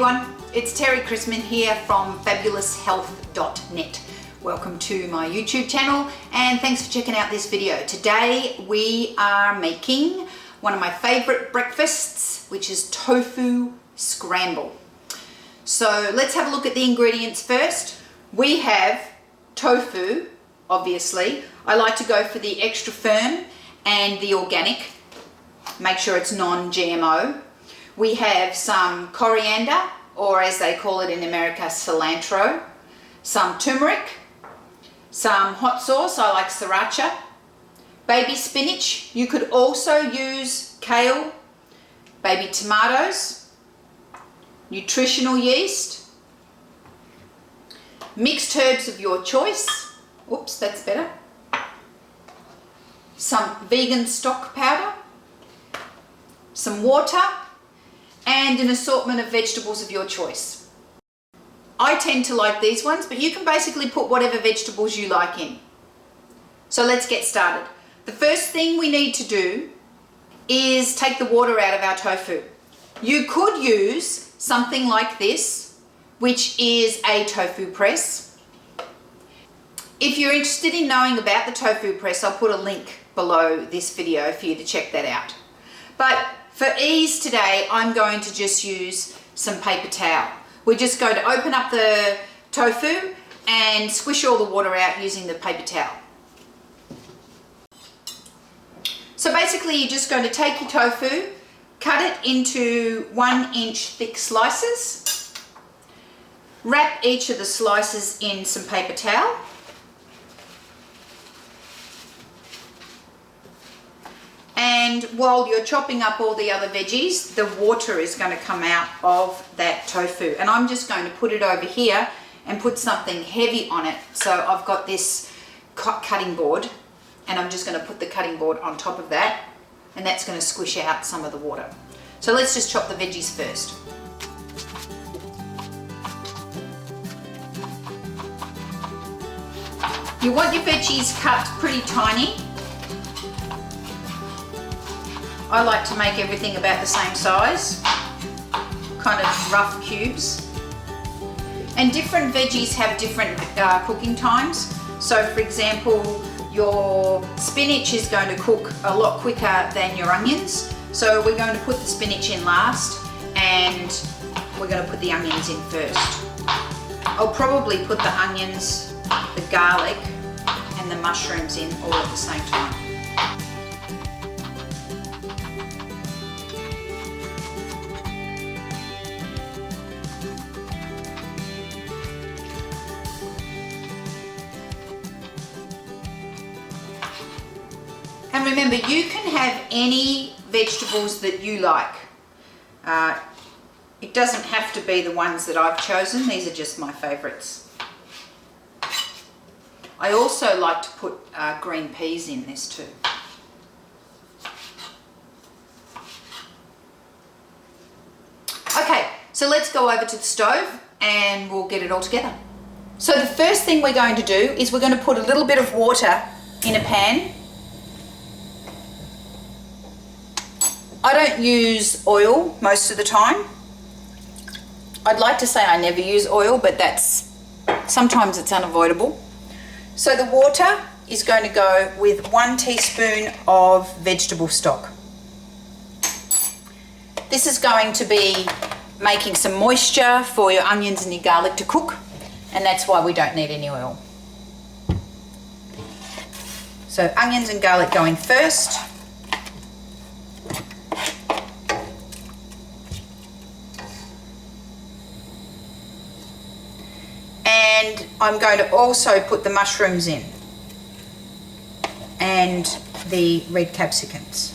everyone, it's Terry Chrisman here from fabuloushealth.net. Welcome to my YouTube channel and thanks for checking out this video. Today we are making one of my favorite breakfasts, which is tofu scramble. So let's have a look at the ingredients first. We have tofu, obviously. I like to go for the extra firm and the organic. Make sure it's non-GMO. We have some coriander, or as they call it in America, cilantro, some turmeric, some hot sauce, I like sriracha, baby spinach. You could also use kale, baby tomatoes, nutritional yeast, mixed herbs of your choice. Oops, that's better. Some vegan stock powder, some water, and an assortment of vegetables of your choice. I tend to like these ones, but you can basically put whatever vegetables you like in. So let's get started. The first thing we need to do is take the water out of our tofu. You could use something like this, which is a tofu press. If you're interested in knowing about the tofu press, I'll put a link below this video for you to check that out. But for ease today, I'm going to just use some paper towel. We're just going to open up the tofu and squish all the water out using the paper towel. So basically you're just going to take your tofu, cut it into 1-inch thick slices, wrap each of the slices in some paper towel, and while you're chopping up all the other veggies, the water is going to come out of that tofu. And I'm just going to put it over here and put something heavy on it. So I've got this cutting board and I'm just going to put the cutting board on top of that, and that's going to squish out some of the water. So let's just chop the veggies first. You want your veggies cut pretty tiny. I like to make everything about the same size, kind of rough cubes. And different veggies have different cooking times. So for example, your spinach is going to cook a lot quicker than your onions. So we're going to put the spinach in last and we're going to put the onions in first. I'll probably put the onions, the garlic and the mushrooms in all at the same time. And remember, you can have any vegetables that you like. It doesn't have to be the ones that I've chosen. These are just my favourites. I also like to put green peas in this too. Okay, so let's go over to the stove and we'll get it all together. So the first thing we're going to do is we're going to put a little bit of water in a pan. I don't use oil most of the time. I'd like to say I never use oil, but sometimes it's unavoidable. So the water is going to go with 1 teaspoon of vegetable stock. This is going to be making some moisture for your onions and your garlic to cook, and that's why we don't need any oil. So onions and garlic going first. And I'm going to also put the mushrooms in and the red capsicums.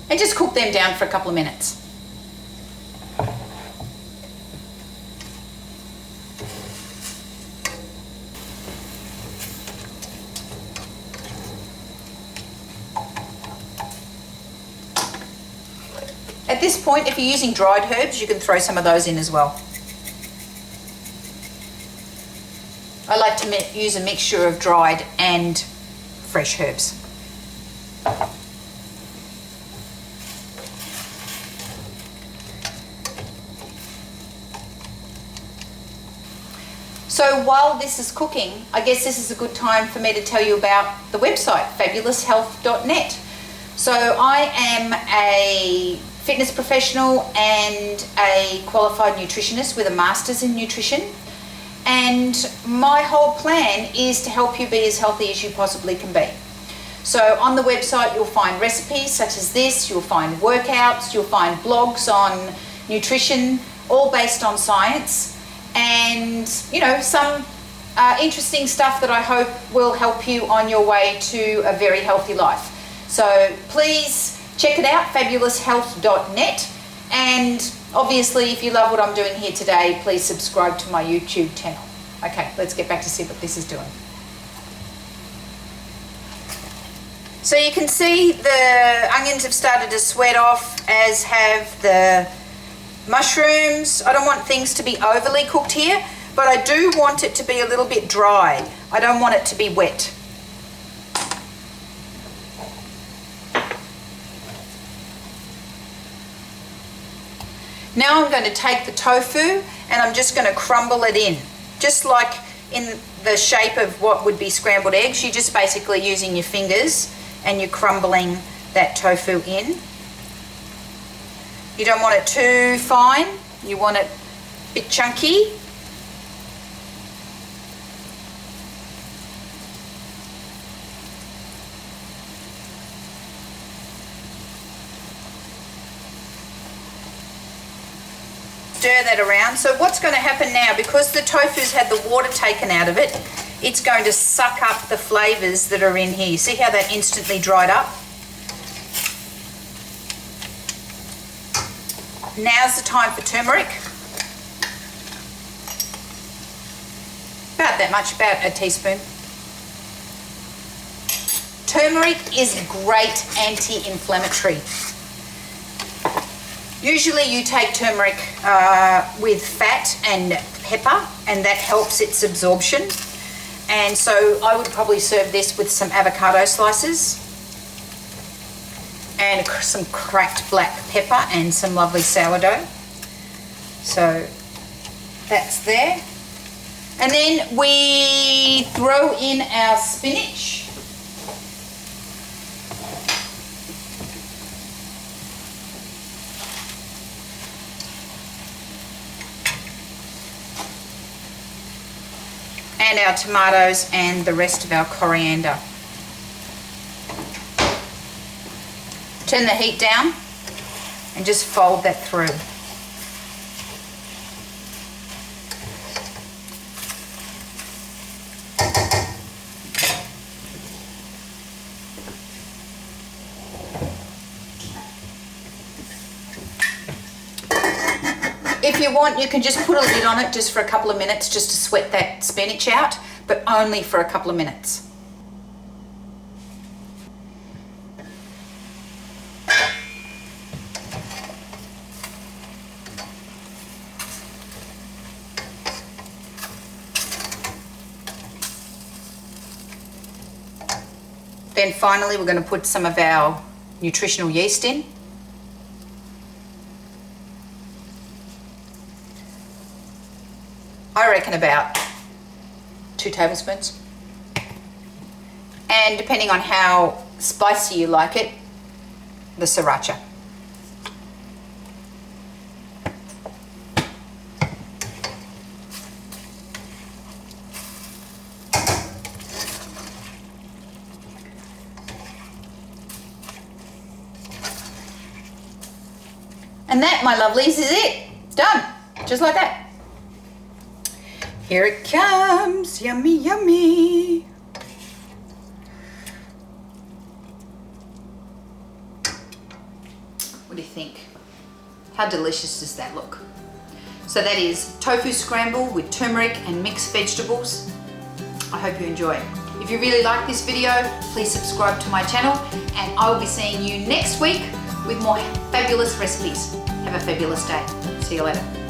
And just cook them down for a couple of minutes. At this point, if you're using dried herbs, you can throw some of those in as well. I like to use a mixture of dried and fresh herbs. So while this is cooking, I guess this is a good time for me to tell you about the website, fabuloushealth.net. So I am a fitness professional and a qualified nutritionist with a master's in nutrition. And my whole plan is to help you be as healthy as you possibly can be. So on the website, you'll find recipes such as this, you'll find workouts, you'll find blogs on nutrition, all based on science. And, you know, some interesting stuff that I hope will help you on your way to a very healthy life. So please check it out, fabuloushealth.net. And obviously, if you love what I'm doing here today, please subscribe to my YouTube channel. Okay, let's get back to see what this is doing. So you can see the onions have started to sweat off, as have the mushrooms. I don't want things to be overly cooked here, but I do want it to be a little bit dry. I don't want it to be wet. Now I'm going to take the tofu and I'm just going to crumble it in, just like in the shape of what would be scrambled eggs. You're just basically using your fingers and you're crumbling that tofu in. You don't want it too fine, you want it a bit chunky. Stir that around. So what's going to happen now, because the tofu's had the water taken out of it, it's going to suck up the flavours that are in here. See how that instantly dried up? Now's the time for turmeric. About that much, about a teaspoon. Turmeric is a great anti-inflammatory. Usually you take turmeric with fat and pepper, and that helps its absorption. And so I would probably serve this with some avocado slices and some cracked black pepper and some lovely sourdough. So that's there. And then we throw in our spinach. And our tomatoes and the rest of our coriander. Turn the heat down and just fold that through. If you want, you can just put a lid on it just for a couple of minutes just to sweat that spinach out, but only for a couple of minutes. Then finally, we're going to put some of our nutritional yeast in. I reckon about 2 tablespoons. And depending on how spicy you like it, the sriracha. And that, my lovelies, is it. Done. Just like that. Here it comes. Yummy, yummy. What do you think? How delicious does that look? So that is tofu scramble with turmeric and mixed vegetables. I hope you enjoy it. If you really like this video, please subscribe to my channel, and I will be seeing you next week with more fabulous recipes. Have a fabulous day. See you later.